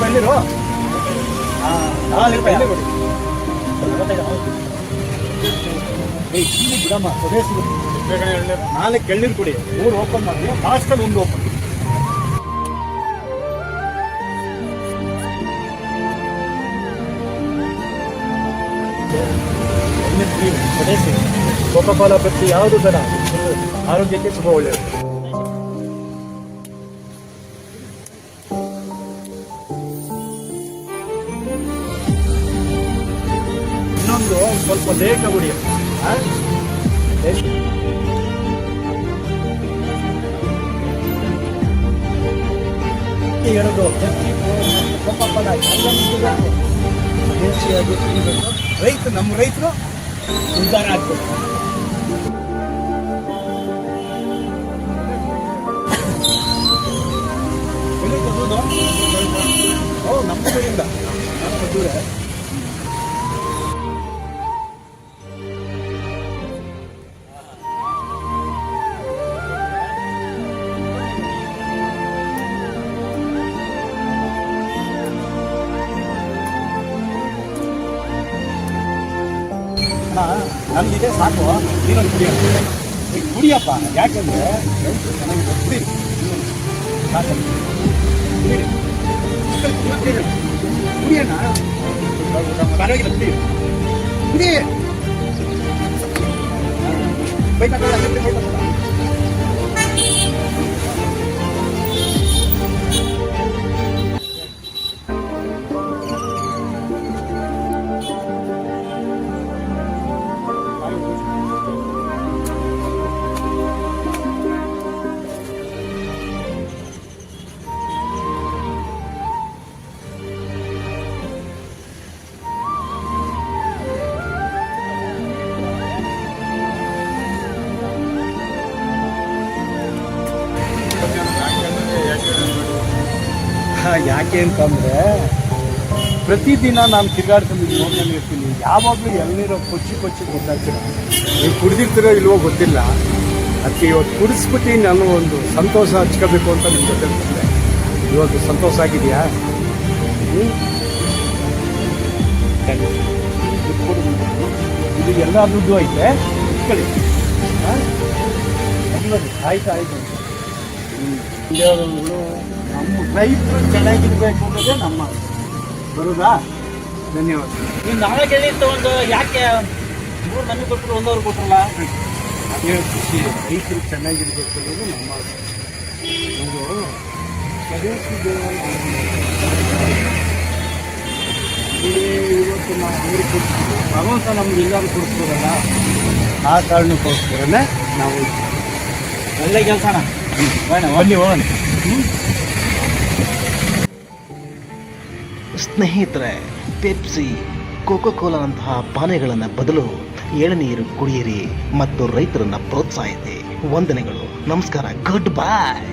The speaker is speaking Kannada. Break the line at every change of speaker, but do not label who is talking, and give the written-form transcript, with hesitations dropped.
ಎಳ್ನೀರು. 4 ರೂಪಾಯಿ ಎಳ್ನೀರು ಕೊಡಿ. ಬಿಡಮ್ಮ, ಸ್ವದೇಶಿ 4 ಎಳ್ನೀರು ಕೊಡಿ. 3 ಓಪನ್ ಮಾಡಿ, ಲಾಸ್ಟಲ್ಲಿ 1 ಓಪನ್. ಸ್ವದೇಶಿ ಕೋಕಾ-ಕೋಲಾ ಪೆಪ್ಸಿ ಯಾವುದು ಬೇಡ, ಆರೋಗ್ಯಕ್ಕೆ ತುಂಬ ಒಳ್ಳೆಯದು. ಇನ್ನೊಂದು ಸ್ವಲ್ಪ ಲೇಖ ಕುಡಿ. ಎರಡು ಕೋಕಾ-ಕೋಲಾ ದೇಶಿಯಾಗಿ ಕುಡಿಬೇಕು. ನಮ್ಮ ರೈತರು ಉದ್ಧಾರ ಆಗ್ಬೇಕು. ನಮ್ಮ ಕಡೆಯಿಂದ ದೂರ ನಮ್ಗಿದೆ ಸಾಕು. ನೀರನ್ನು ಕುಡಿಯಪ್ಪ, ಯಾಕೆಂದ್ರೆ ಚೆನ್ನಾಗಿ ಕುಡಿ ಸಾಕು. ಕುಡಿಯೋಣ, ಪರವಾಗಿಲ್ಲ, ಕುಡಿ ಕುಡಿ. ಯಾಕೆ ಅಂತಂದರೆ ಪ್ರತಿದಿನ ನಾನು ತಿರುಗಾಡ್ಕೊಂಡು ನೋಡ್ಕೊಂಡು ಇರ್ತೀನಿ. ಯಾವಾಗಲೂ ಎಳ್ನೀರು ಕೊಚ್ಚಿ ಗೊತ್ತಾಗ್ತೀರ. ನೀವು ಕುಡಿದಿರ್ತೀರೋ ಇಲ್ವೋ ಗೊತ್ತಿಲ್ಲ. ಅದಕ್ಕೆ ಇವತ್ತು ಕುಡಿಸ್ಬಿಟ್ಟು ನಾನು ಒಂದು ಸಂತೋಷ ಹಚ್ಕೋಬೇಕು ಅಂತ ನಿಮ್ಗೆ ಗೊತ್ತಿರ್ತದೆ. ಇವತ್ತು ಸಂತೋಷ ಆಗಿದೆಯಾ? ಇದು ಎಲ್ಲ ದುಡ್ಡು ಐತೆ, ಇಟ್ಕೊಳ್ಳಿ. ಆಯ್ತು. ನಮ್ಮ ರೈತರು ಚೆನ್ನಾಗಿರ್ಬೇಕು ಅನ್ನೋದೇ ನಮ್ಮ ಬರುದಾ. ಧನ್ಯವಾದ.
ನೀವು ನಾಳೆ ಕೇಳಿತ್ತು ಒಂದು ಯಾಕೆ 3 ನಮಗೆ ಕೊಟ್ಟರು 1 ಅವ್ರು ಕೊಟ್ಟರಲ್ಲ?
ಅದೇ ಖುಷಿ. ರೈತರು ಚೆನ್ನಾಗಿರ್ಬೇಕು ಅನ್ನೋದು ನಮ್ಮ ಒಂದು ಸ್ವದೇಶಿಗೆ. ಇವತ್ತು ನಾವು ಅವ್ರಿಗೆ ಕೊಡ್ತೀವಿ, ಭಗವಂತ ನಮ್ಗೆ ಎಲ್ಲರೂ ಕೊಡ್ಸ್ಬೋದಲ್ಲ. ಆ ಕಾರಣಕ್ಕೋಸ್ಕರನೇ ನಾವು
ಒಳ್ಳೆ ಕೆಲಸನ
ಬನ್ನಿ ಹೋಗೋಣ.
ಸ್ನೇಹಿತರೆ, ಪೆಪ್ಸಿ, ಕೋಕಾ-ಕೋಲಾದಂತಹ ಪಾನೀಯಗಳನ್ನು ಬದಲು ಎಳನೀರು ಕುಡಿಯಿರಿ ಮತ್ತು ರೈತರನ್ನು ಪ್ರೋತ್ಸಾಹಿಸಿ. ವಂದನೆಗಳು, ನಮಸ್ಕಾರ, ಗುಡ್ ಬೈ.